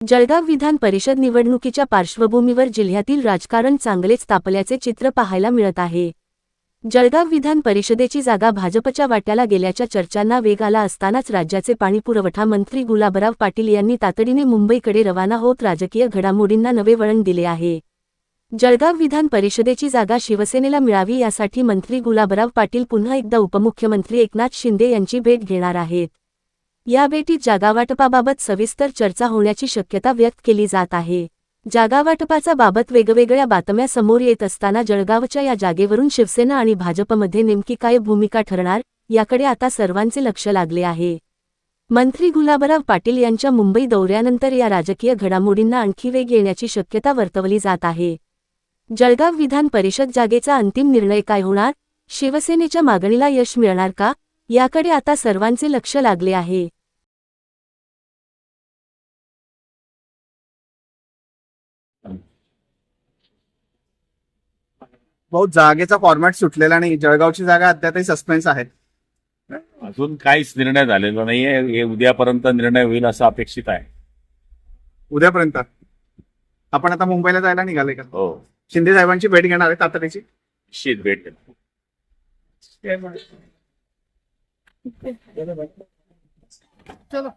जळगाव विधान परिषद निवडणुकीच्या पार्श्वभूमीवर जिल्ह्यातील राजकारण चांगलेच तापल्याचे चित्र पाहायला मिळत आहे। जळगाव विधान परिषदेची जागा भाजपच्या वाट्याला गेल्याच्या चर्चांना वेग आला असतानाच राज्याचे पाणीपुरवठा मंत्री गुलाबराव पाटील यांनी तातडीने मुंबईकडे रवाना होत राजकीय घडामोडींना नवे वळण दिले आहे। जळगाव विधान परिषदेची जागा शिवसेनेला मिळावी यासाठी मंत्री गुलाबराव पाटील पुन्हा एकदा उपमुख्यमंत्री एकनाथ शिंदे यांची भेट घेणार आहेत। या भेटीत जागावाटपाबाबत सविस्तर चर्चा होण्याची शक्यता व्यक्त केली जात आहे। जागावाटपाचा बाबत वेगवेगळ्या बातम्या समोर येत असताना जळगावच्या या जागेवरून शिवसेना आणि भाजपमध्ये नेमकी काय भूमिका ठरणार याकडे आता सर्वांचे लक्ष लागले आहे। मंत्री गुलाबराव पाटील यांच्या मुंबई दौऱ्यानंतर या राजकीय घडामोडींना आणखी वेग येण्याची शक्यता वर्तवली जात आहे। जळगाव विधान परिषद जागेचा अंतिम निर्णय काय होणार, शिवसेनेच्या मागणीला यश मिळणार का, याकडे आता सर्वांचे लक्ष लागले आहे। बहुत जागेचा फॉर्मॅट सुटलेला नाही, जळगावची जागा अद्यापही सस्पेन्स आहे। अजून काहीच निर्णय झालेला नाहीये, हे उद्यापर्यंत निर्णय होईल असं अपेक्षित आहे। उद्यापर्यंत आपण आता मुंबईला जायला निघाले का? हो, शिंदे साहेबांची भेट घेणार आहे तातडीची? निश्चित भेट देणार। चलो।